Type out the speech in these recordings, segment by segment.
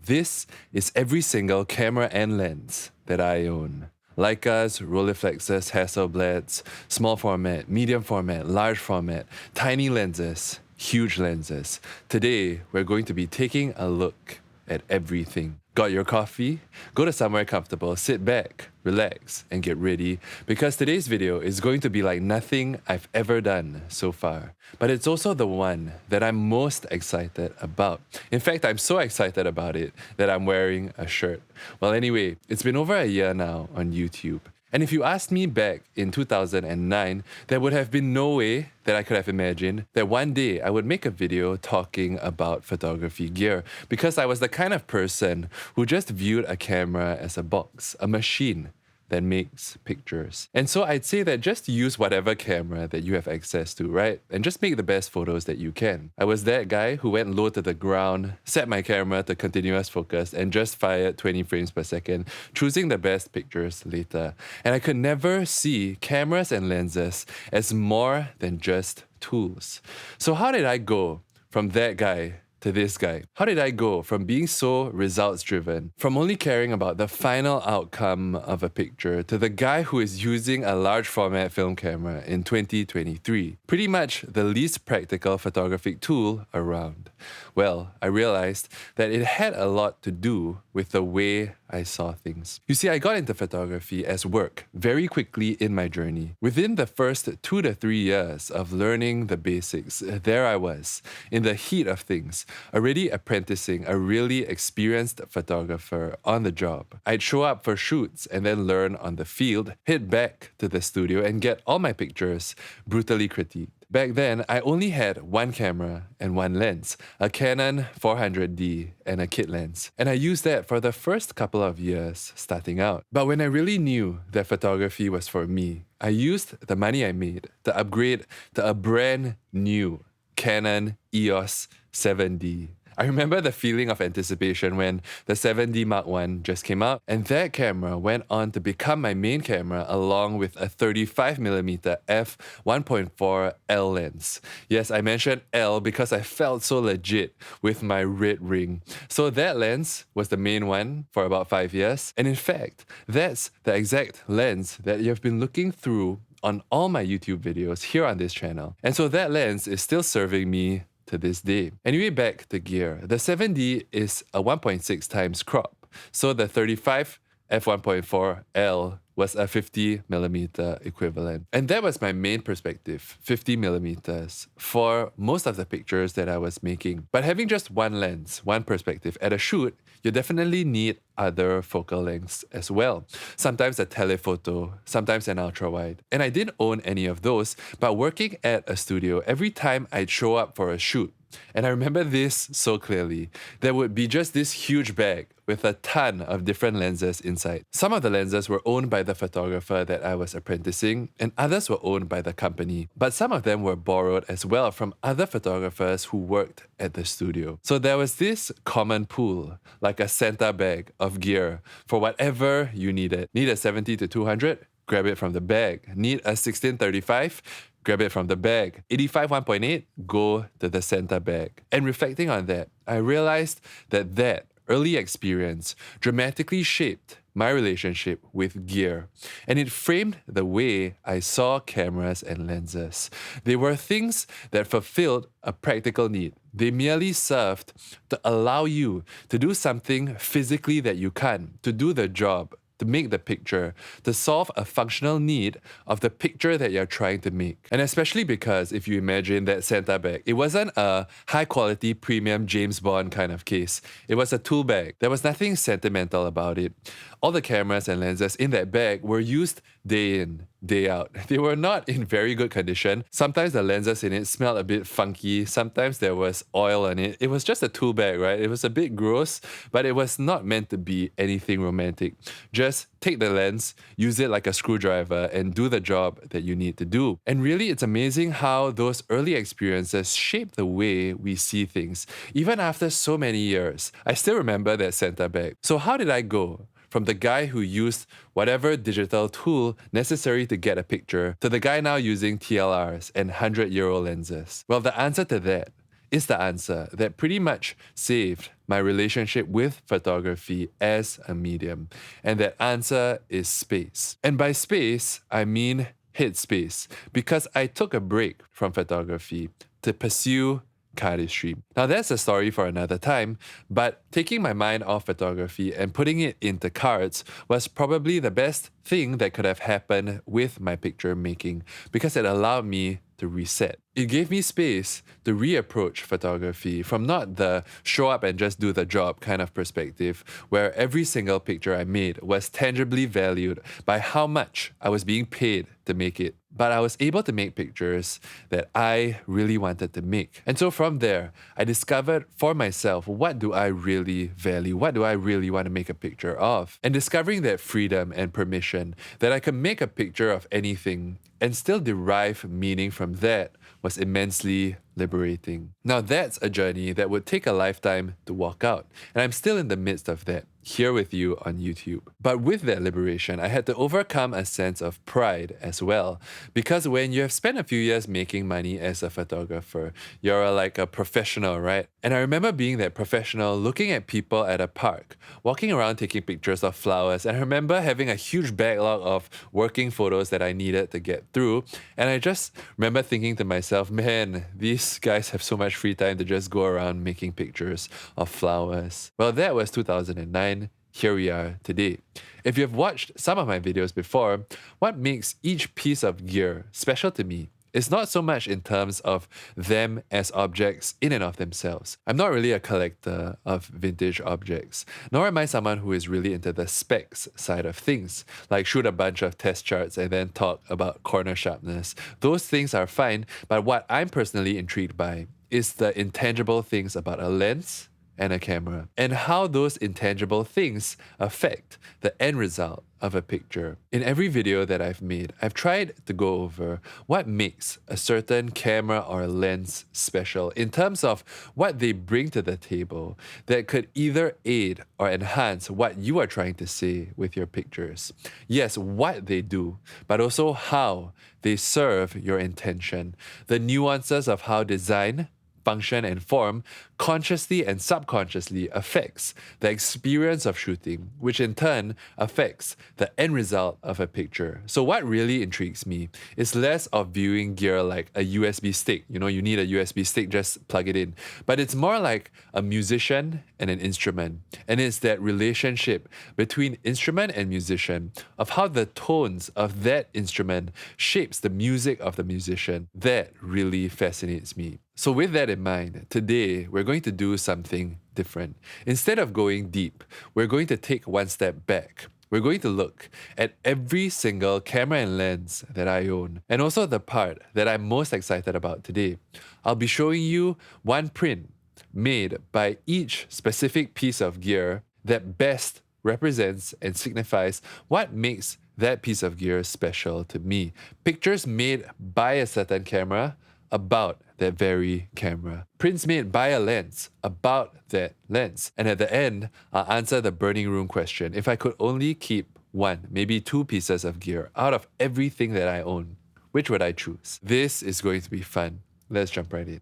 This is every single camera and lens that I own. Leicas, Rolleiflexes, Hasselblads, small format, medium format, large format, tiny lenses, huge lenses. Today, we're going to be taking a look at everything. Got your coffee? Go to somewhere comfortable, sit back, relax, and get ready, because today's video is going to be like nothing I've ever done so far. But it's also the one that I'm most excited about. In fact, I'm so excited about it that I'm wearing a shirt. Well, anyway, it's been over a year now on YouTube. And if you asked me back in 2009, there would have been no way that I could have imagined that one day I would make a video talking about photography gear, because I was the kind of person who just viewed a camera as a box, a machine that makes pictures. And so I'd say that just use whatever camera that you have access to, right? And just make the best photos that you can. I was that guy who went low to the ground, set my camera to continuous focus, and just fired 20 frames per second, choosing the best pictures later. And I could never see cameras and lenses as more than just tools. So how did I go from that guy to this guy? How did I go from being so results driven, from only caring about the final outcome of a picture, to the guy who is using a large format film camera in 2023? Pretty much the least practical photographic tool around. Well, I realized that it had a lot to do with the way I saw things. You see, I got into photography as work very quickly in my journey. Within the first 2 to 3 years of learning the basics, there I was, in the heat of things, already apprenticing a really experienced photographer on the job. I'd show up for shoots and then learn on the field, head back to the studio and get all my pictures brutally critiqued. Back then, I only had one camera and one lens, a Canon 400D and a kit lens. And I used that for the first couple of years starting out. But when I really knew that photography was for me, I used the money I made to upgrade to a brand new Canon EOS 7D. I remember the feeling of anticipation when the 7D Mark I just came out, and that camera went on to become my main camera along with a 35mm f1.4 L lens. Yes, I mentioned L because I felt so legit with my red ring. So that lens was the main one for about 5 years, and in fact, that's the exact lens that you've been looking through on all my YouTube videos here on this channel. And so that lens is still serving me to this day. Anyway, back to gear. The 7D is a 1.6 times crop, so the 35 f1.4 L was a 50mm equivalent. And that was my main perspective, 50mm, for most of the pictures that I was making. But having just one lens, one perspective at a shoot, you definitely need other focal lengths as well. Sometimes a telephoto, sometimes an ultra-wide. And I didn't own any of those, but working at a studio, every time I'd show up for a shoot, and I remember this so clearly, there would be just this huge bag with a ton of different lenses inside. Some of the lenses were owned by the photographer that I was apprenticing, and others were owned by the company. But some of them were borrowed as well from other photographers who worked at the studio. So there was this common pool, like a Santa bag of gear for whatever you needed. Need a 70 to 200? Grab it from the bag. Need a 1635? Grab it from the bag. 85 1.8? Go to the Santa bag. And reflecting on that, I realized that early experience dramatically shaped my relationship with gear, and it framed the way I saw cameras and lenses. They were things that fulfilled a practical need. They merely served to allow you to do something physically that you can't, to do the job, to make the picture, to solve a functional need of the picture that you're trying to make. And especially because if you imagine that Santa bag, it wasn't a high-quality premium James Bond kind of case. It was a tool bag. There was nothing sentimental about it. All the cameras and lenses in that bag were used day in, day out. They were not in very good condition. Sometimes the lenses in it smelled a bit funky. Sometimes there was oil on it. It was just a tool bag, right? It was a bit gross, but it was not meant to be anything romantic. Just take the lens, use it like a screwdriver, and do the job that you need to do. And really, it's amazing how those early experiences shape the way we see things. Even after so many years, I still remember that Santa bag. So how did I go from the guy who used whatever digital tool necessary to get a picture to the guy now using TLRs and 100-euro lenses? Well, the answer to that is the answer that pretty much saved my relationship with photography as a medium. And that answer is space. And by space, I mean headspace, because I took a break from photography to pursue cardistry. Now that's a story for another time, but taking my mind off photography and putting it into cards was probably the best thing that could have happened with my picture making, because it allowed me to reset. It gave me space to reapproach photography from not the show up and just do the job kind of perspective, where every single picture I made was tangibly valued by how much I was being paid to make it. But I was able to make pictures that I really wanted to make. And so from there, I discovered for myself, what do I really value? What do I really want to make a picture of? And discovering that freedom and permission, that I could make a picture of anything and still derive meaning from that, was immensely liberating. Now that's a journey that would take a lifetime to walk out, and I'm still in the midst of that, here with you on YouTube. But with that liberation, I had to overcome a sense of pride as well, because when you have spent a few years making money as a photographer, you're like a professional, right? And I remember being that professional, looking at people at a park, walking around taking pictures of flowers, and I remember having a huge backlog of working photos that I needed to get through, and I just remember thinking to myself, man, these guys have so much free time to just go around making pictures of flowers. Well, that was 2009. Here we are today. If you've watched some of my videos before, what makes each piece of gear special to me is not so much in terms of them as objects in and of themselves. I'm not really a collector of vintage objects, nor am I someone who is really into the specs side of things, like shoot a bunch of test charts and then talk about corner sharpness. Those things are fine, but what I'm personally intrigued by is the intangible things about a lens and a camera, and how those intangible things affect the end result of a picture. In every video that I've made, I've tried to go over what makes a certain camera or lens special in terms of what they bring to the table that could either aid or enhance what you are trying to say with your pictures. Yes, what they do, but also how they serve your intention, the nuances of how design, function, and form consciously and subconsciously affects the experience of shooting, which in turn affects the end result of a picture. So what really intrigues me is less of viewing gear like a USB stick. You know, you need a USB stick, just plug it in. But it's more like a musician and an instrument. And it's that relationship between instrument and musician, of how the tones of that instrument shapes the music of the musician, that really fascinates me. So with that in mind, today we're going to do something different. Instead of going deep, we're going to take one step back. We're going to look at every single camera and lens that I own, and also the part that I'm most excited about today. I'll be showing you one print made by each specific piece of gear that best represents and signifies what makes that piece of gear special to me. Pictures made by a certain camera about that very camera. Prints made by a lens about that lens. And at the end, I'll answer the burning room question. If I could only keep one, maybe two pieces of gear out of everything that I own, which would I choose? This is going to be fun. Let's jump right in.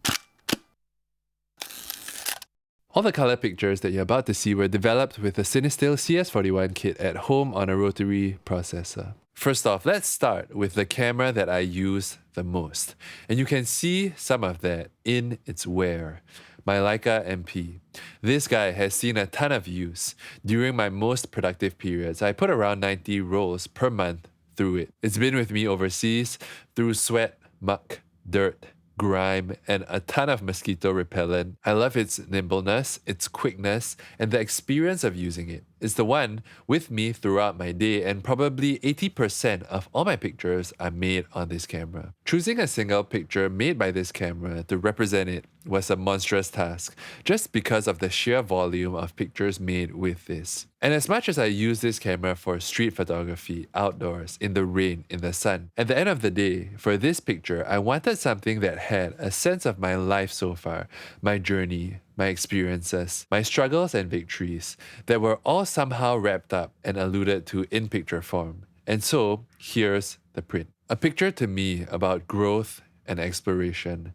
All the color pictures that you're about to see were developed with a Cinestill CS41 kit at home on a rotary processor. First off, let's start with the camera that I use the most. And you can see some of that in its wear. My Leica MP. This guy has seen a ton of use. During my most productive periods, I put around 90 rolls per month through it. It's been with me overseas through sweat, muck, dirt, grime, and a ton of mosquito repellent. I love its nimbleness, its quickness, and the experience of using it. It's the one with me throughout my day, and probably 80% of all my pictures are made on this camera. Choosing a single picture made by this camera to represent it was a monstrous task, just because of the sheer volume of pictures made with this. And as much as I use this camera for street photography, outdoors, in the rain, in the sun, at the end of the day, for this picture, I wanted something that had a sense of my life so far, my journey, my experiences, my struggles and victories, that were all somehow wrapped up and alluded to in picture form. And so, here's the print. A picture to me about growth and exploration,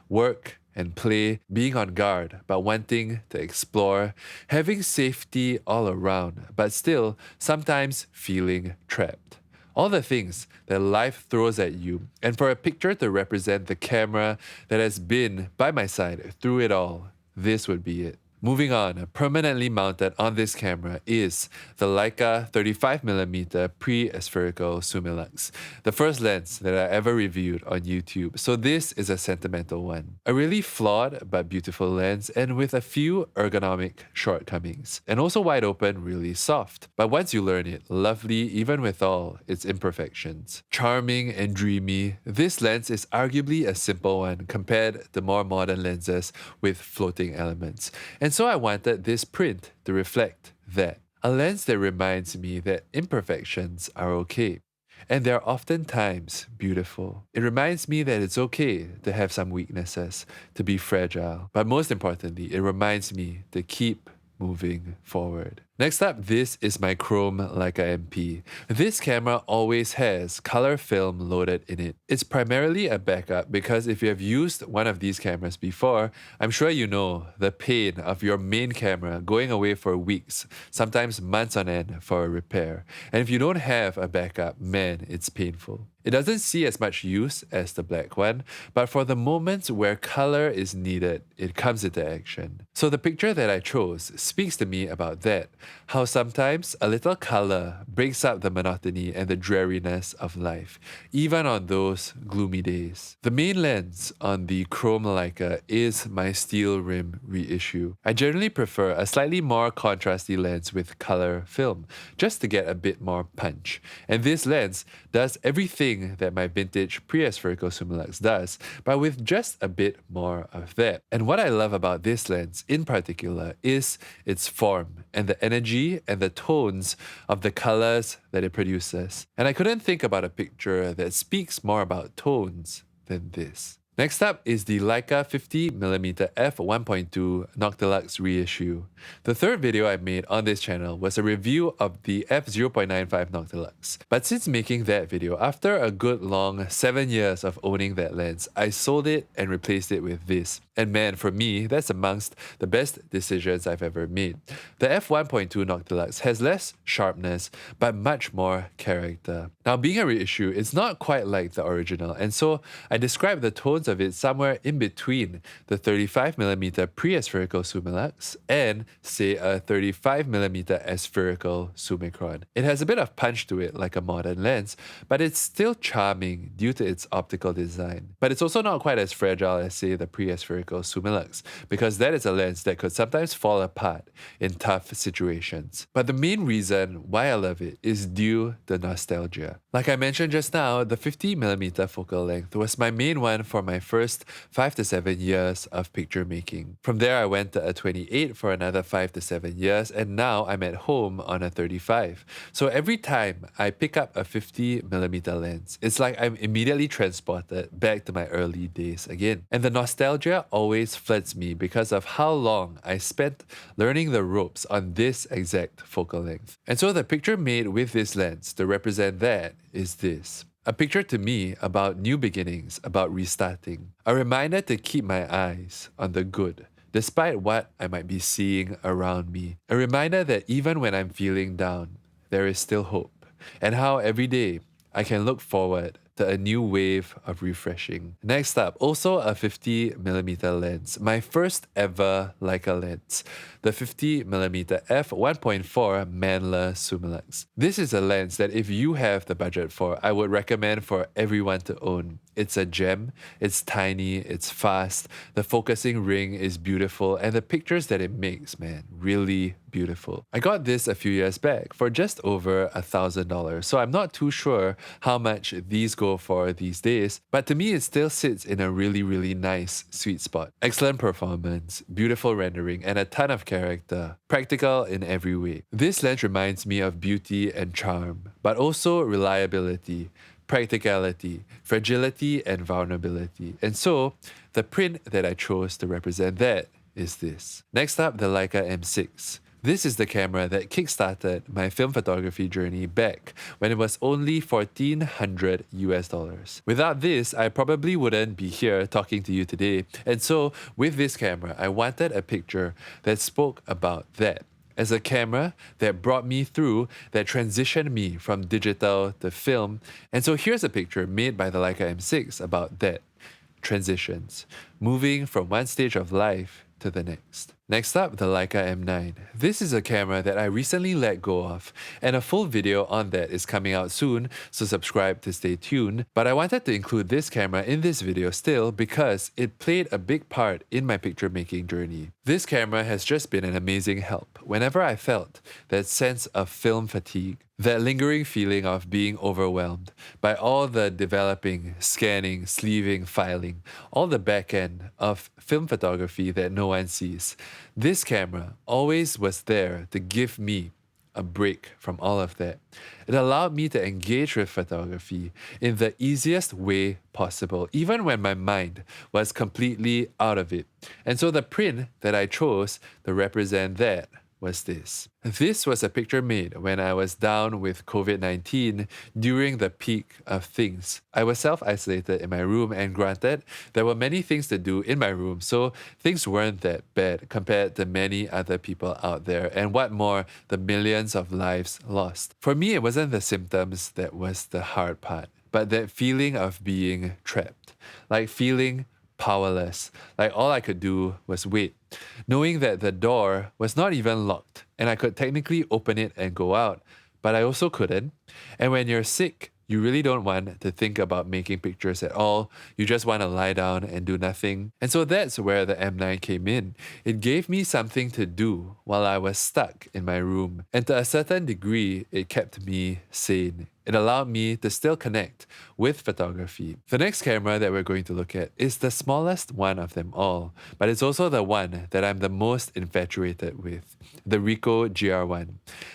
work and play, being on guard, but wanting to explore, having safety all around, but still sometimes feeling trapped. All the things that life throws at you, and for a picture to represent the camera that has been by my side through it all, this would be it. Moving on, permanently mounted on this camera is the Leica 35mm pre-aspherical Summilux, the first lens that I ever reviewed on YouTube, so this is a sentimental one. A really flawed but beautiful lens and with a few ergonomic shortcomings, and also wide open, really soft. But once you learn it, lovely even with all its imperfections. Charming and dreamy, this lens is arguably a simple one compared to more modern lenses with floating elements. And so I wanted this print to reflect that. A lens that reminds me that imperfections are okay. And they're oftentimes beautiful. It reminds me that it's okay to have some weaknesses, to be fragile. But most importantly, it reminds me to keep moving forward. Next up, this is my chrome Leica MP. This camera always has color film loaded in it. It's primarily a backup because if you have used one of these cameras before, I'm sure you know the pain of your main camera going away for weeks, sometimes months on end for a repair. And if you don't have a backup, man, it's painful. It doesn't see as much use as the black one, but for the moments where color is needed, it comes into action. So the picture that I chose speaks to me about that. How sometimes a little color breaks up the monotony and the dreariness of life, even on those gloomy days. The main lens on the chrome Leica is my steel rim reissue. I generally prefer a slightly more contrasty lens with color film, just to get a bit more punch. And this lens does everything that my vintage pre-aspherical Summilux does, but with just a bit more of that. And what I love about this lens in particular is its form and the energy and the tones of the colors that it produces. And I couldn't think about a picture that speaks more about tones than this. Next up is the Leica 50mm f1.2 Noctilux reissue. The third video I made on this channel was a review of the f0.95 Noctilux. But since making that video, after a good long 7 years of owning that lens, I sold it and replaced it with this. And man, for me, that's amongst the best decisions I've ever made. The f1.2 Noctilux has less sharpness, but much more character. Now, being a reissue, it's not quite like the original, and so I describe the tones of it somewhere in between the 35mm pre-aspherical Summilux and, say, a 35mm aspherical Summicron. It has a bit of punch to it like a modern lens, but it's still charming due to its optical design. But it's also not quite as fragile as, say, the pre-aspherical Summilux, because that is a lens that could sometimes fall apart in tough situations. But the main reason why I love it is due to nostalgia. Like I mentioned just now, the 50mm focal length was my main one for my first 5 to 7 years of picture making. From there, I went to a 28 for another 5 to 7 years, and now I'm at home on a 35. So every time I pick up a 50mm lens, it's like I'm immediately transported back to my early days again. And the nostalgia always floods me because of how long I spent learning the ropes on this exact focal length. And so the picture made with this lens to represent that is this. A picture to me about new beginnings, about restarting. A reminder to keep my eyes on the good, despite what I might be seeing around me. A reminder that even when I'm feeling down, there is still hope. And how every day I can look forward to a new wave of refreshing. Next up, also a 50mm lens. My first ever Leica lens. The 50mm f1.4 Mandler Summilux. This is a lens that if you have the budget for, I would recommend for everyone to own. It's a gem, it's tiny, it's fast, the focusing ring is beautiful, and the pictures that it makes, man, really beautiful. I got this a few years back for just over $1,000, so I'm not too sure how much these go for these days, but to me it still sits in a really, really nice sweet spot. Excellent performance, beautiful rendering, and a ton of character. Practical in every way. This lens reminds me of beauty and charm, but also reliability, practicality, fragility, and vulnerability. And so, the print that I chose to represent that is this. Next up, the Leica M6. This is the camera that kickstarted my film photography journey back when it was only $1,400 US. Without this, I probably wouldn't be here talking to you today. And so, with this camera, I wanted a picture that spoke about that. As a camera that brought me through, that transitioned me from digital to film. And so here's a picture made by the Leica M6 about that. Transitions. Moving from one stage of life to the next. Next up, the Leica M9. This is a camera that I recently let go of, and a full video on that is coming out soon, so subscribe to stay tuned. But I wanted to include this camera in this video still because it played a big part in my picture making journey. This camera has just been an amazing help whenever I felt that sense of film fatigue, that lingering feeling of being overwhelmed by all the developing, scanning, sleeving, filing, all the back end of film photography that no one sees. This camera always was there to give me a break from all of that. It allowed me to engage with photography in the easiest way possible, even when my mind was completely out of it. And so the print that I chose to represent that was this. This was a picture made when I was down with COVID-19 during the peak of things. I was self-isolated in my room, and granted, there were many things to do in my room, so things weren't that bad compared to many other people out there, and what more, the millions of lives lost. For me, it wasn't the symptoms that was the hard part, but that feeling of being trapped, like feeling powerless, like all I could do was wait, knowing that the door was not even locked and I could technically open it and go out, but I also couldn't. And when you're sick, you really don't want to think about making pictures at all. You just want to lie down and do nothing. And so that's where the M9 came in. It gave me something to do while I was stuck in my room. And to a certain degree, it kept me sane. It allowed me to still connect with photography. The next camera that we're going to look at is the smallest one of them all, but it's also the one that I'm the most infatuated with, the Ricoh GR1.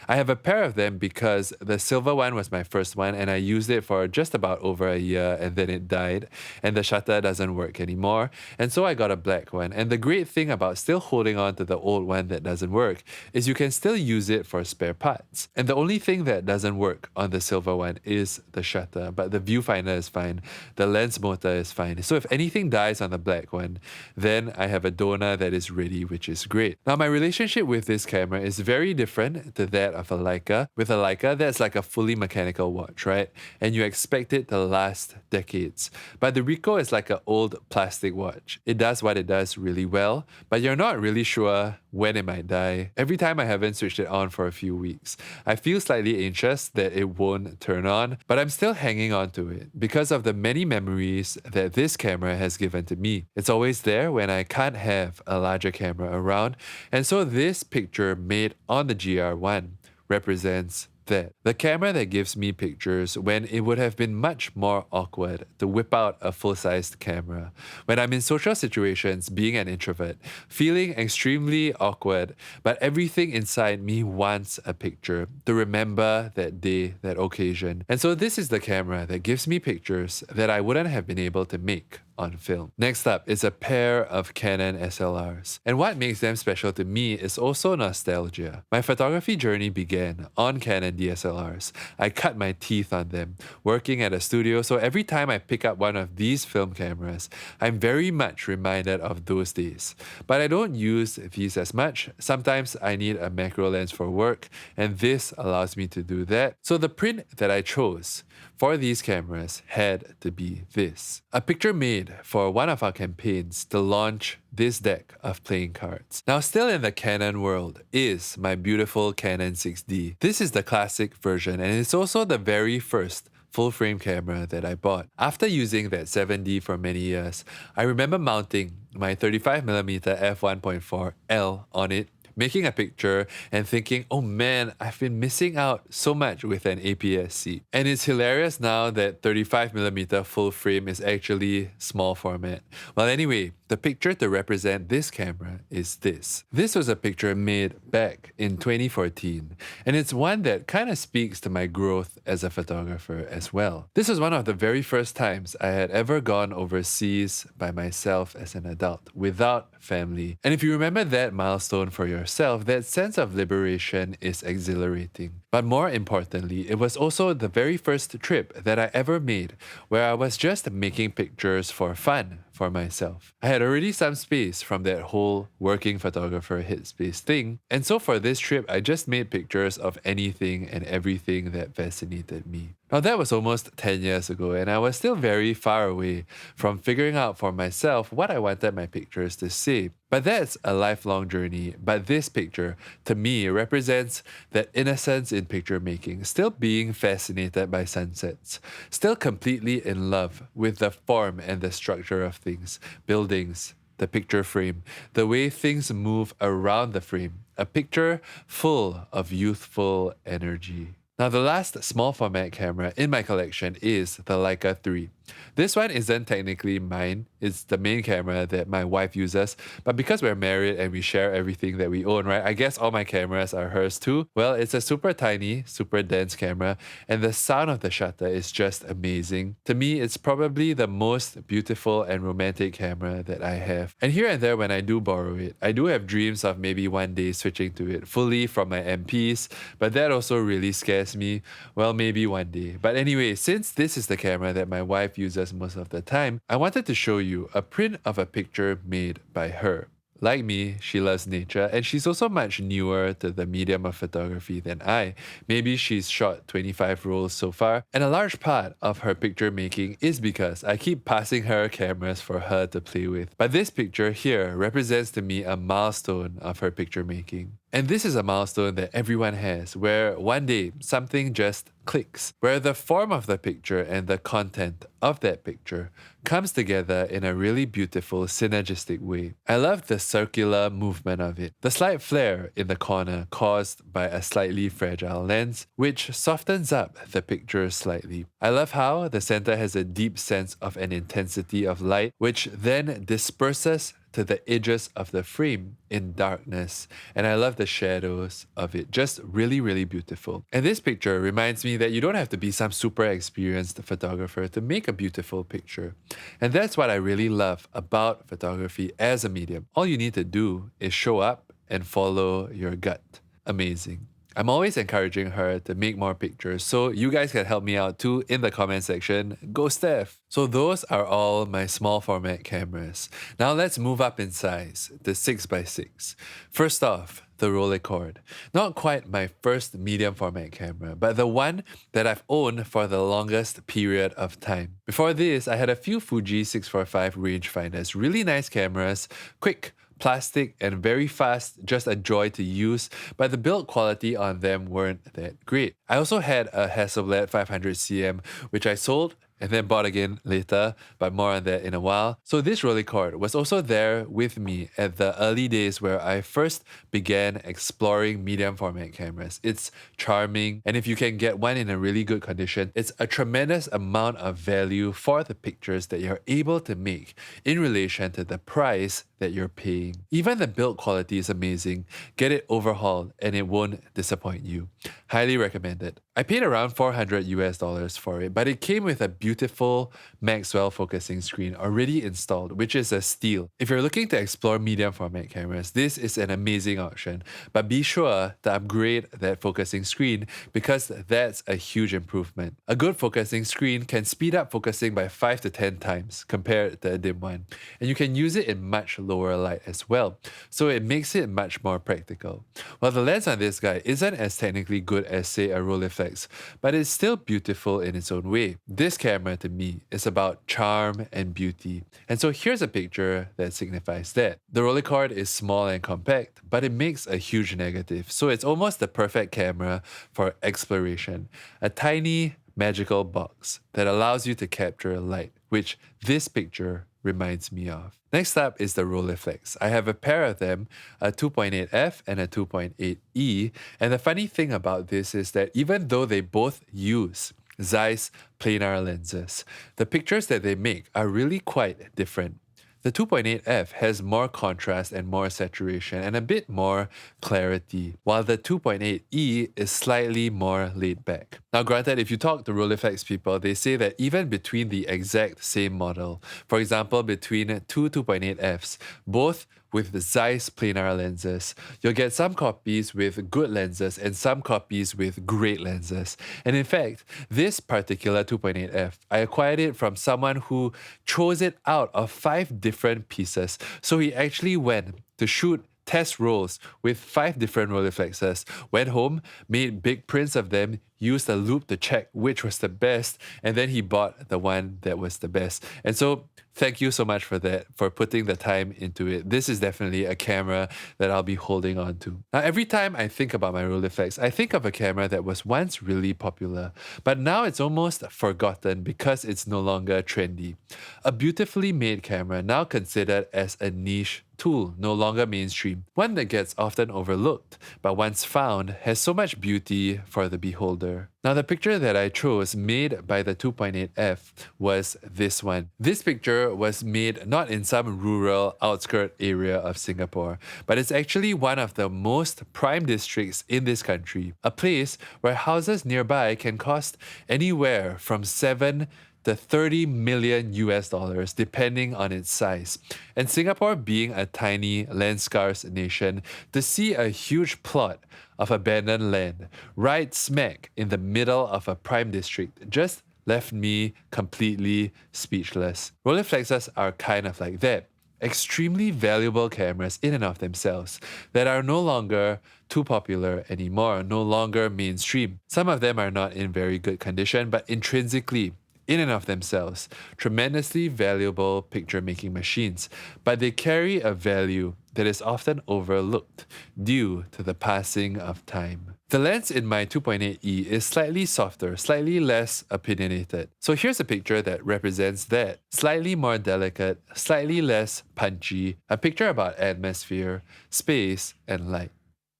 I have a pair of them because the silver one was my first one and I used it for just about over a year and then it died and the shutter doesn't work anymore. And so I got a black one. And the great thing about still holding on to the old one that doesn't work is you can still use it for spare parts. And the only thing that doesn't work on the silver one is the shutter, but the viewfinder is fine, the lens motor is fine. So if anything dies on the black one, then I have a donor that is ready, which is great. Now my relationship with this camera is very different to that of a Leica. With a Leica, that's like a fully mechanical watch, right? And you expect it to last decades. But the Ricoh is like an old plastic watch. It does what it does really well, but you're not really sure when it might die. Every time I haven't switched it on for a few weeks, I feel slightly anxious that it won't turn on, but I'm still hanging on to it because of the many memories that this camera has given to me. It's always there when I can't have a larger camera around, and so this picture made on the GR1 represents that. The camera that gives me pictures when it would have been much more awkward to whip out a full-sized camera. When I'm in social situations, being an introvert, feeling extremely awkward, but everything inside me wants a picture to remember that day, that occasion. And so this is the camera that gives me pictures that I wouldn't have been able to make on film. Next up is a pair of Canon SLRs. And what makes them special to me is also nostalgia. My photography journey began on Canon DSLRs. I cut my teeth on them, working at a studio, so every time I pick up one of these film cameras, I'm very much reminded of those days. But I don't use these as much. Sometimes I need a macro lens for work, and this allows me to do that. So the print that I chose for these cameras had to be this. A picture made for one of our campaigns to launch this deck of playing cards. Now, still in the Canon world is my beautiful Canon 6D. This is the classic version, and it's also the very first full-frame camera that I bought. After using that 7D for many years, I remember mounting my 35mm f1.4L on it, making a picture and thinking, oh man, I've been missing out so much with an APS-C. And it's hilarious now that 35mm full frame is actually small format. Well, anyway, the picture to represent this camera is this. This was a picture made back in 2014, and it's one that kind of speaks to my growth as a photographer as well. This was one of the very first times I had ever gone overseas by myself as an adult, without family. And if you remember that milestone for yourself, yourself, that sense of liberation is exhilarating. But more importantly, it was also the very first trip that I ever made where I was just making pictures for fun for myself. I had already some space from that whole working photographer headspace thing, and so for this trip, I just made pictures of anything and everything that fascinated me. Now that was almost 10 years ago, and I was still very far away from figuring out for myself what I wanted my pictures to say. But that's a lifelong journey. But this picture, to me, represents that innocence in picture making, still being fascinated by sunsets, still completely in love with the form and the structure of things, buildings, the picture frame, the way things move around the frame, a picture full of youthful energy. Now, the last small format camera in my collection is the Leica 3. This one isn't technically mine, it's the main camera that my wife uses, but because we're married and we share everything that we own, right, I guess all my cameras are hers too. Well, it's a super tiny, super dense camera, and the sound of the shutter is just amazing. To me, it's probably the most beautiful and romantic camera that I have. And here and there when I do borrow it, I do have dreams of maybe one day switching to it fully from my MPs, but that also really scares me. Well, maybe one day. But anyway, since this is the camera that my wife uses most of the time, I wanted to show you a print of a picture made by her. Like me, she loves nature, and she's also much newer to the medium of photography than I. Maybe she's shot 25 rolls so far, and a large part of her picture making is because I keep passing her cameras for her to play with. But this picture here represents to me a milestone of her picture making. And this is a milestone that everyone has, where one day something just clicks, where the form of the picture and the content of that picture comes together in a really beautiful synergistic way. I love the circular movement of it, the slight flare in the corner caused by a slightly fragile lens, which softens up the picture slightly. I love how the center has a deep sense of an intensity of light, which then disperses to the edges of the frame in darkness, and I love the shadows of it. Just really, really beautiful. And this picture reminds me that you don't have to be some super experienced photographer to make a beautiful picture. And that's what I really love about photography as a medium. All you need to do is show up and follow your gut. Amazing. I'm always encouraging her to make more pictures, so you guys can help me out too in the comment section. Go Steph! So those are all my small format cameras. Now let's move up in size, the 6x6. First off, the Rolleicord. Not quite my first medium format camera, but the one that I've owned for the longest period of time. Before this, I had a few Fuji 645 rangefinders, really nice cameras, quick, plastic and very fast, just a joy to use, but the build quality on them weren't that great. I also had a Hasselblad 500cm, which I sold and then bought again later, but more on that in a while. So this Rolleicord was also there with me at the early days where I first began exploring medium format cameras. It's charming, and if you can get one in a really good condition, it's a tremendous amount of value for the pictures that you're able to make in relation to the price that you're paying. Even the build quality is amazing. Get it overhauled and it won't disappoint you. Highly recommended. I paid around $400 for it, but it came with a beautiful Maxwell focusing screen already installed, which is a steal. If you're looking to explore medium format cameras, this is an amazing option, but be sure to upgrade that focusing screen because that's a huge improvement. A good focusing screen can speed up focusing by 5 to 10 times compared to a dim one, and you can use it in much lower light as well, so it makes it much more practical. While the lens on this guy isn't as technically good as say a Rolleiflex, but it's still beautiful in its own way. This camera to me is about charm and beauty, and so here's a picture that signifies that. The Rolleicord is small and compact, but it makes a huge negative, so it's almost the perfect camera for exploration. A tiny magical box that allows you to capture light, which this picture reminds me of. Next up is the Rolleiflex. I have a pair of them, a 2.8F and a 2.8E, and the funny thing about this is that even though they both use Zeiss planar lenses, the pictures that they make are really quite different. The 2.8F has more contrast and more saturation and a bit more clarity, while the 2.8E is slightly more laid back. Now granted, if you talk to Rolleiflex people, they say that even between the exact same model, for example between two 2.8Fs, both with the Zeiss planar lenses, you'll get some copies with good lenses and some copies with great lenses. And in fact, this particular 2.8F, I acquired it from someone who chose it out of 5 different pieces. So he actually went to shoot test rolls with 5 different Rolleiflexes, went home, made big prints of them, used a loop to check which was the best, and then he bought the one that was the best. And so thank you so much for that, for putting the time into it. This is definitely a camera that I'll be holding on to. Now, every time I think about my Rolleiflex, I think of a camera that was once really popular, but now it's almost forgotten because it's no longer trendy. A beautifully made camera now considered as a niche tool, no longer mainstream. One that gets often overlooked, but once found, has so much beauty for the beholder. Now, the picture that I chose made by the 2.8F was this one. This picture was made not in some rural outskirt area of Singapore, but it's actually one of the most prime districts in this country, a place where houses nearby can cost anywhere from 7 to 30 million US dollars, depending on its size. And Singapore being a tiny, land-scarce nation, to see a huge plot of abandoned land right smack in the middle of a prime district just left me completely speechless. Rolleiflexes are kind of like that. Extremely valuable cameras in and of themselves that are no longer too popular anymore, no longer mainstream. Some of them are not in very good condition, but intrinsically, in and of themselves, tremendously valuable picture-making machines, but they carry a value that is often overlooked due to the passing of time. The lens in my 2.8E is slightly softer, slightly less opinionated. So here's a picture that represents that. Slightly more delicate, slightly less punchy, a picture about atmosphere, space, and light.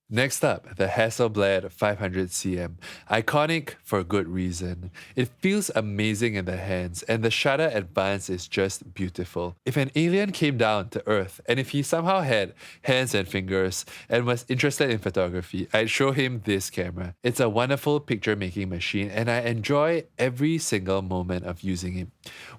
Next up, the Hasselblad 500cm. Iconic for good reason. It feels amazing in the hands, and the shutter advance is just beautiful. If an alien came down to Earth, and if he somehow had hands and fingers, and was interested in photography, I'd show him this camera. It's a wonderful picture-making machine, and I enjoy every single moment of using it.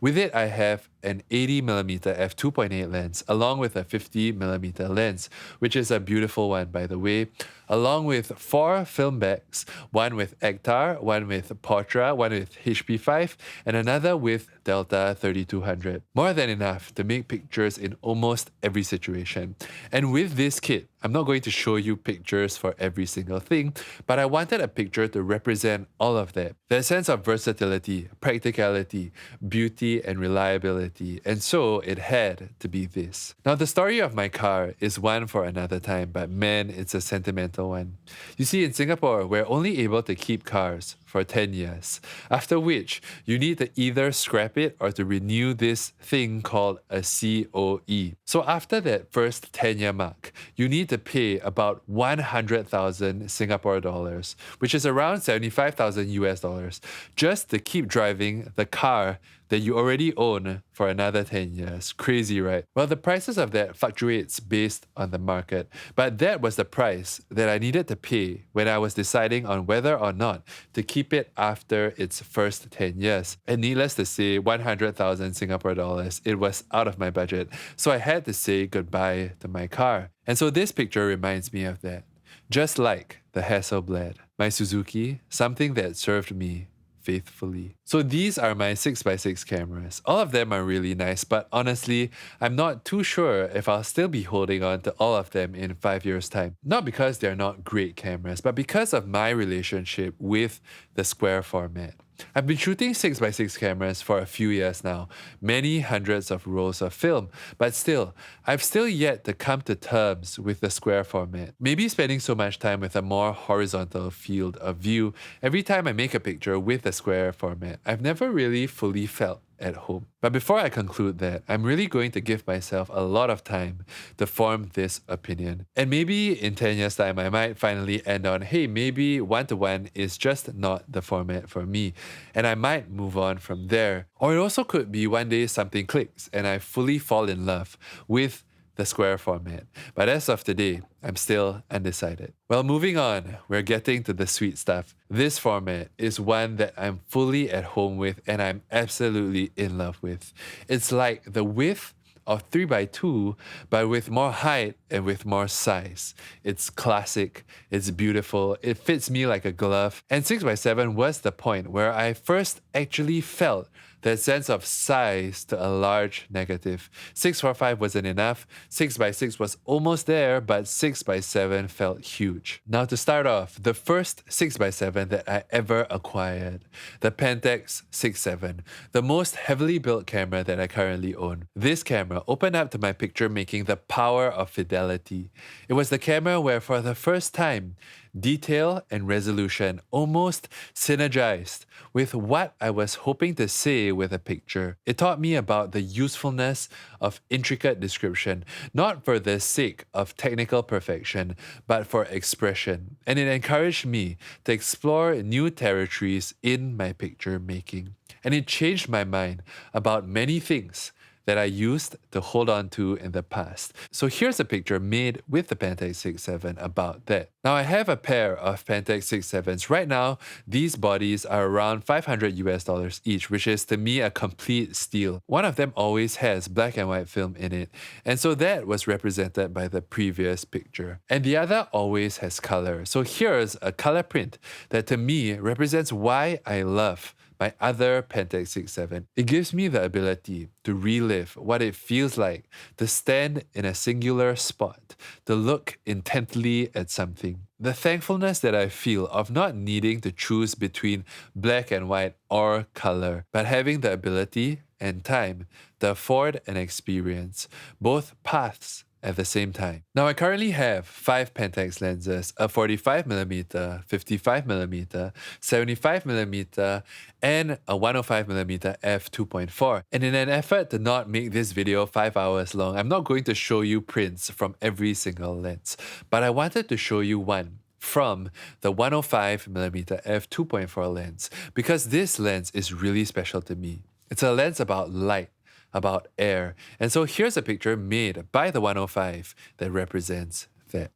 With it, I have an 80mm f2.8 lens, along with a 50mm lens, which is a beautiful one, by the way, along with 4 film backs, one with Ektar, one with Portra, one with HP5, and another with Delta 3200. More than enough to make pictures in almost every situation. And with this kit, I'm not going to show you pictures for every single thing, but I wanted a picture to represent all of that. That sense of versatility, practicality, beauty, and reliability. And so it had to be this. Now, the story of my car is one for another time, but man, it's a sentimental one. You see, in Singapore, we're only able to keep cars for 10 years, after which you need to either scrap it or to renew this thing called a COE. So after that first 10-year mark, you need to pay about 100,000 Singapore dollars, which is around 75,000 US dollars, just to keep driving the car that you already own for another 10 years. Crazy, right? Well, the prices of that fluctuates based on the market, but that was the price that I needed to pay when I was deciding on whether or not to keep it after its first 10 years. And needless to say, 100,000 Singapore dollars, it was out of my budget. So I had to say goodbye to my car. And so this picture reminds me of that. Just like the Hasselblad, my Suzuki, something that served me faithfully. So these are my 6x6 cameras. All of them are really nice, but honestly, I'm not too sure if I'll still be holding on to all of them in 5 years' time. Not because they're not great cameras, but because of my relationship with the square format. I've been shooting 6x6 cameras for a few years now, many hundreds of rolls of film, but still, I've still yet to come to terms with the square format. Maybe spending so much time with a more horizontal field of view, every time I make a picture with the square format, I've never really fully felt at home. But before I conclude that, I'm really going to give myself a lot of time to form this opinion. And maybe in 10 years' time, I might finally end on, hey, maybe 1:1 is just not the format for me. And I might move on from there. Or it also could be one day something clicks and I fully fall in love with the square format. But as of today, I'm still undecided. Well, moving on, we're getting to the sweet stuff. This format is one that I'm fully at home with and I'm absolutely in love with. It's like the width of 3x2, but with more height and with more size. It's classic, it's beautiful, it fits me like a glove. And 6x7 was the point where I first actually felt that sense of size to a large negative. 6x5 wasn't enough, 6x6 was almost there, but 6x7 felt huge. Now to start off, the first 6x7 that I ever acquired, the Pentax 6.7, the most heavily built camera that I currently own. This camera opened up to my picture making the power of fidelity. It was the camera where for the first time, detail and resolution almost synergized with what I was hoping to say with a picture. It taught me about the usefulness of intricate description, not for the sake of technical perfection, but for expression. And it encouraged me to explore new territories in my picture making. And it changed my mind about many things that I used to hold on to in the past. So here's a picture made with the Pentax 6.7 about that. Now I have a pair of Pentax 6.7s. Right now, these bodies are around $500 each, which is to me a complete steal. One of them always has black and white film in it, and so that was represented by the previous picture. And the other always has color. So here's a color print that to me represents why I love my other Pentax 6.7. It gives me the ability to relive what it feels like to stand in a singular spot, to look intently at something. The thankfulness that I feel of not needing to choose between black and white or color, but having the ability and time to afford and experience both paths at the same time. Now I currently have 5 Pentax lenses, a 45mm, 55mm, 75mm, and a 105mm f2.4. And in an effort to not make this video 5 hours long, I'm not going to show you prints from every single lens, but I wanted to show you one from the 105mm f2.4 lens because this lens is really special to me. It's a lens about light, about air. And so here's a picture made by the 105 that represents that.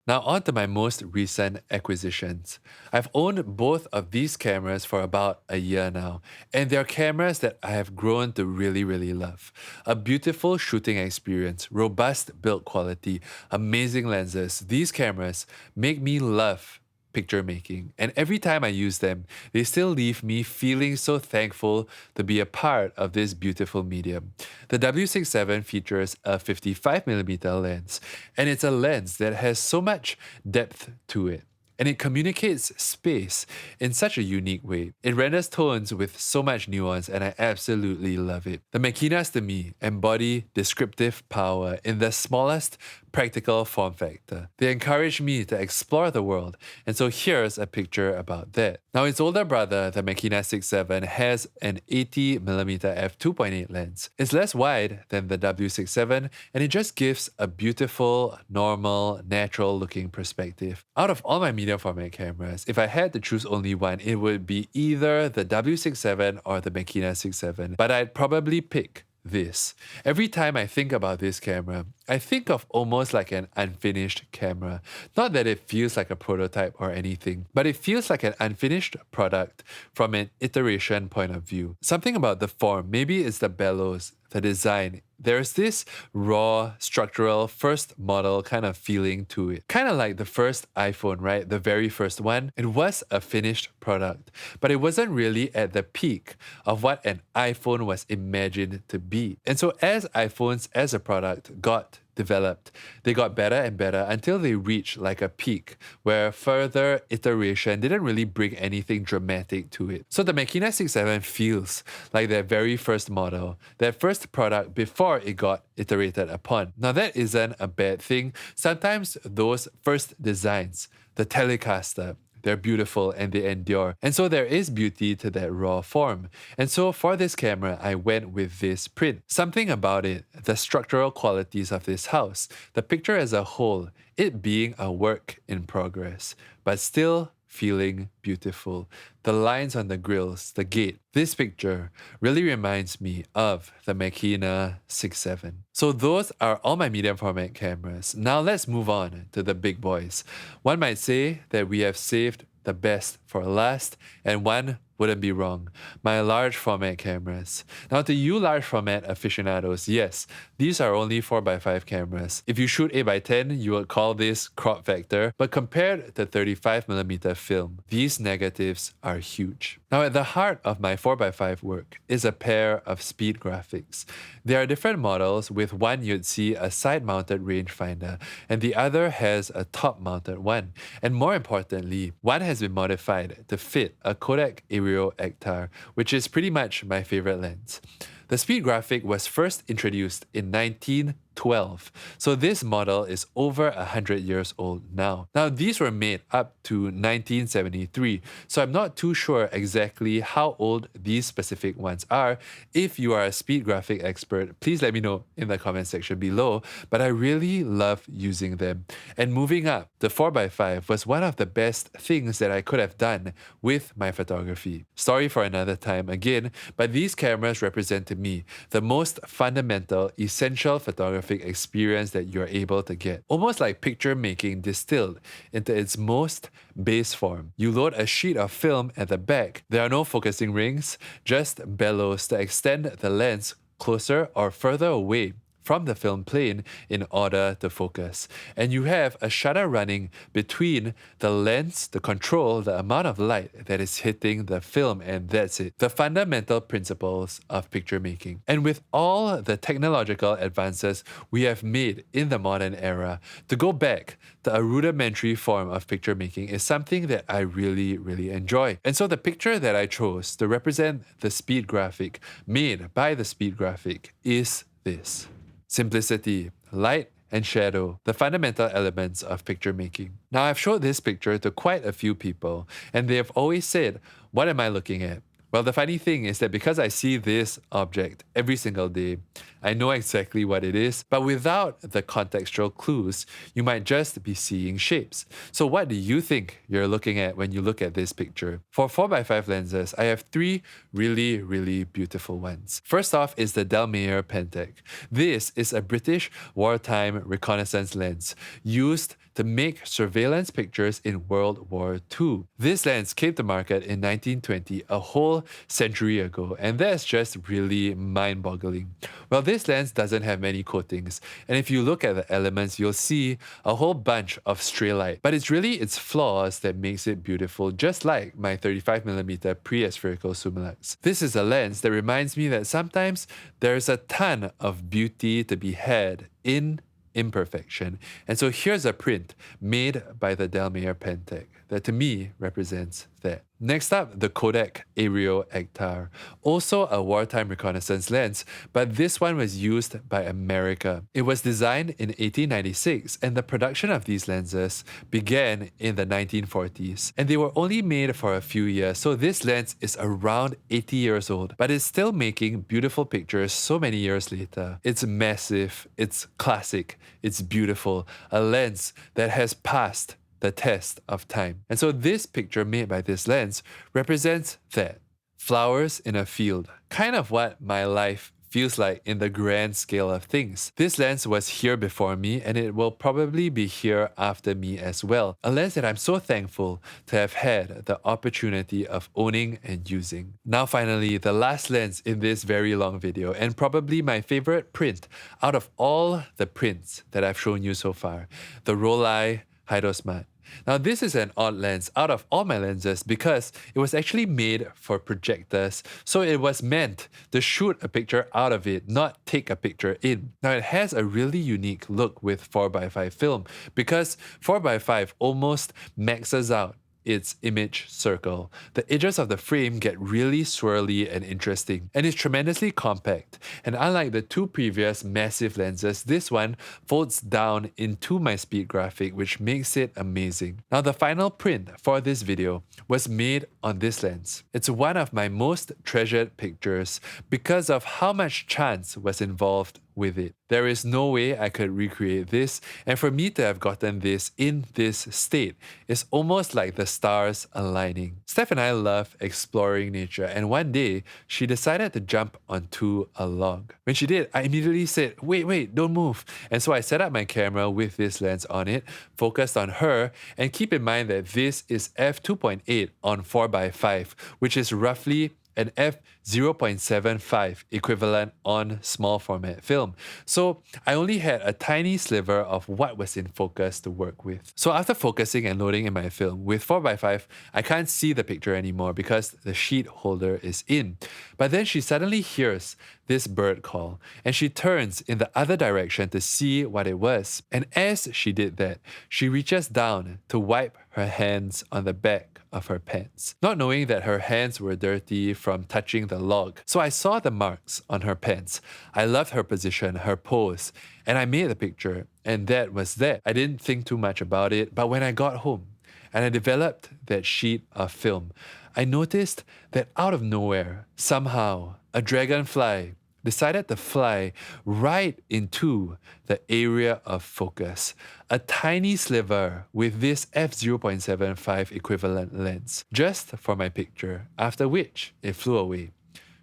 Now on to my most recent acquisitions. I've owned both of these cameras for about a year now, and they're cameras that I have grown to really, really love. A beautiful shooting experience, robust build quality, amazing lenses. These cameras make me love picture making, and every time I use them, they still leave me feeling so thankful to be a part of this beautiful medium. The W6.7 features a 55mm lens, and it's a lens that has so much depth to it. And it communicates space in such a unique way. It renders tones with so much nuance, and I absolutely love it. The Makinas to me embody descriptive power in the smallest practical form factor. They encourage me to explore the world, and so here's a picture about that. Now its older brother, the Makina 6.7, has an 80mm f2.8 lens. It's less wide than the W6.7, and it just gives a beautiful, normal, natural looking perspective. Out of all my medium format cameras, if I had to choose only one, it would be either the W6.7 or the Makina 6.7, but I'd probably pick this. Every time I think about this camera, I think of almost like an unfinished camera. Not that it feels like a prototype or anything, but it feels like an unfinished product from an iteration point of view. Something about the form, maybe it's the bellows, the design. There's this raw, structural, first model kind of feeling to it. Kind of like the first iPhone, right? The very first one. It was a finished product, but it wasn't really at the peak of what an iPhone was imagined to be. And so as iPhones as a product got developed, they got better and better until they reached like a peak where further iteration didn't really bring anything dramatic to it. So the Makina 6.7 feels like their very first model, their first product before it got iterated upon. Now that isn't a bad thing. Sometimes those first designs, the Telecaster, they're beautiful and they endure. And so there is beauty to that raw form. And so for this camera, I went with this print. Something about it, the structural qualities of this house, the picture as a whole, it being a work in progress, but still feeling beautiful. The lines on the grills, the gate. This picture really reminds me of the Makina 6.7. So those are all my medium format cameras. Now let's move on to the big boys. One might say that we have saved the best for last, and one wouldn't be wrong. My large format cameras. Now to you large format aficionados, yes, these are only 4x5 cameras. If you shoot 8x10, you would call this crop factor, but compared to 35mm film, these negatives are huge. Now at the heart of my 4x5 work is a pair of speed graphics. There are different models. With one you'd see a side-mounted rangefinder, and the other has a top-mounted one. And more importantly, one has been modified to fit a Kodak Aero Ektar, which is pretty much my favorite lens. The speed graphic was first introduced in 1912, so this model is over 100 years old now. Now these were made up to 1973, so I'm not too sure exactly how old these specific ones are. If you are a speed graphic expert, please let me know in the comment section below, but I really love using them. And moving up, the 4x5 was one of the best things that I could have done with my photography. Story for another time again, but these cameras represent to me the most fundamental, essential photographic experience that you're able to get. Almost like picture making distilled into its most base form. You load a sheet of film at the back. There are no focusing rings, just bellows to extend the lens closer or further away from the film plane in order to focus. And you have a shutter running between the lens to control the amount of light that is hitting the film, and that's it. The fundamental principles of picture making. And with all the technological advances we have made in the modern era, to go back to a rudimentary form of picture making is something that I really, really enjoy. And so the picture that I chose to represent the speed graphic made by the speed graphic is this. Simplicity, light, and shadow, the fundamental elements of picture making. Now, I've showed this picture to quite a few people, and they have always said, "What am I looking at?" Well, the funny thing is that because I see this object every single day, I know exactly what it is, but without the contextual clues, you might just be seeing shapes. So what do you think you're looking at when you look at this picture? For 4x5 lenses, I have three really, really beautiful ones. First off is the Dallmeyer Pentac. This is a British wartime reconnaissance lens used to make surveillance pictures in World War II. This lens came to market in 1920, a whole century ago, and that's just really mind-boggling. Well, this lens doesn't have many coatings, and if you look at the elements, you'll see a whole bunch of stray light, but it's really its flaws that makes it beautiful, just like my 35mm pre-ASPH Summilux. This is a lens that reminds me that sometimes there's a ton of beauty to be had in imperfection. And so here's a print made by the Dallmeyer Pentac that to me represents that. Next up, the Kodak Aero Ektar, also a wartime reconnaissance lens, but this one was used by America. It was designed in 1896, and the production of these lenses began in the 1940s, and they were only made for a few years, so this lens is around 80 years old, but it's still making beautiful pictures so many years later. It's massive, it's classic, it's beautiful, a lens that has passed the test of time. And so this picture made by this lens represents that. Flowers in a field, kind of what my life feels like in the grand scale of things. This lens was here before me, and it will probably be here after me as well. A lens that I'm so thankful to have had the opportunity of owning and using. Now finally, the last lens in this very long video, and probably my favorite print out of all the prints that I've shown you so far, the Rollei Heidosmat. Now this is an odd lens out of all my lenses because it was actually made for projectors, so it was meant to shoot a picture out of it, not take a picture in. Now it has a really unique look with 4x5 film because 4x5 almost maxes out its image circle. The edges of the frame get really swirly and interesting, and it's tremendously compact. And unlike the two previous massive lenses, this one folds down into my speed graphic, which makes it amazing. Now the final print for this video was made on this lens. It's one of my most treasured pictures because of how much chance was involved with it. There is no way I could recreate this, and for me to have gotten this in this state is almost like the stars aligning. Steph and I love exploring nature, and one day she decided to jump onto a log. When she did, I immediately said, wait, don't move. And so I set up my camera with this lens on it, focused on her, and keep in mind that this is f2.8 on 4x5, which is roughly an f0.75 equivalent on small format film. So I only had a tiny sliver of what was in focus to work with. So after focusing and loading in my film with 4x5, I can't see the picture anymore because the sheet holder is in. But then she suddenly hears this bird call and she turns in the other direction to see what it was. And as she did that, she reaches down to wipe her hands on the back of her pants, not knowing that her hands were dirty from touching the log. So I saw the marks on her pants. I loved her position, her pose, and I made the picture, and that was that. I didn't think too much about it, but when I got home and I developed that sheet of film, I noticed that out of nowhere, somehow, a dragonfly decided to fly right into the area of focus, a tiny sliver with this f0.75 equivalent lens, just for my picture, after which it flew away.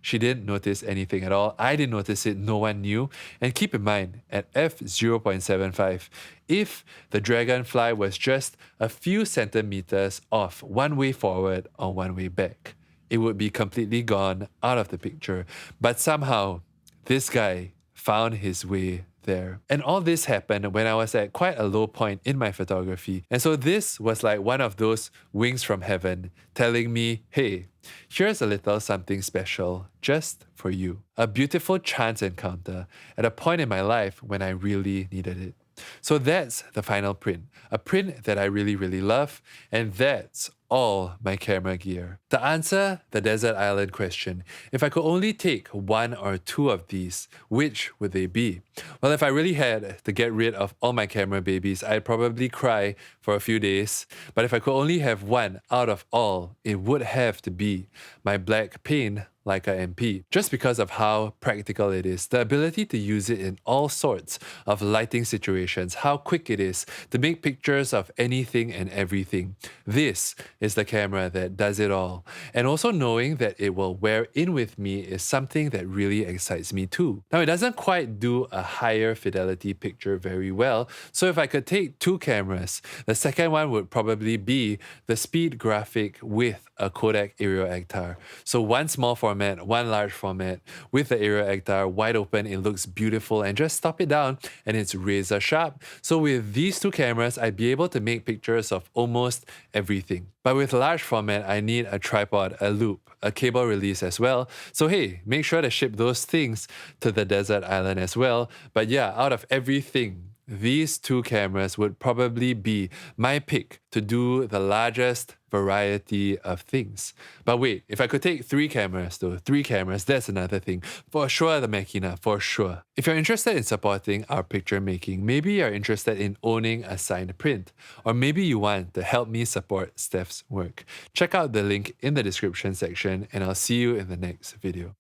She didn't notice anything at all. I didn't notice it, no one knew. And keep in mind, at f0.75, if the dragonfly was just a few centimeters off one way forward or one way back, it would be completely gone out of the picture. But somehow, this guy found his way there. And all this happened when I was at quite a low point in my photography. And so this was like one of those wings from heaven telling me, hey, here's a little something special just for you. A beautiful chance encounter at a point in my life when I really needed it. So that's the final print, a print that I really, really love, and that's all my camera gear. To answer the desert island question, if I could only take one or two of these, which would they be? Well, if I really had to get rid of all my camera babies, I'd probably cry for a few days. But if I could only have one out of all, it would have to be my black pane Leica MP, just because of how practical it is, the ability to use it in all sorts of lighting situations, how quick it is to make pictures of anything and everything. This is the camera that does it all. And also knowing that it will wear in with me is something that really excites me too. Now, it doesn't quite do a higher fidelity picture very well, so if I could take two cameras, the second one would probably be the speed graphic with a Kodak Aero Ektar. So one small format, one large format. With the Aero Ektar wide open, it looks beautiful, and just stop it down and it's razor sharp. So with these two cameras, I'd be able to make pictures of almost everything. But with large format, I need a tripod, a loop, a cable release as well. So hey, make sure to ship those things to the desert island as well. But yeah, out of everything, these two cameras would probably be my pick to do the largest variety of things. But wait, if I could take three cameras, that's another thing. For sure, the Makina, for sure. If you're interested in supporting our picture making, maybe you're interested in owning a signed print, or maybe you want to help me support Steph's work. Check out the link in the description section, and I'll see you in the next video.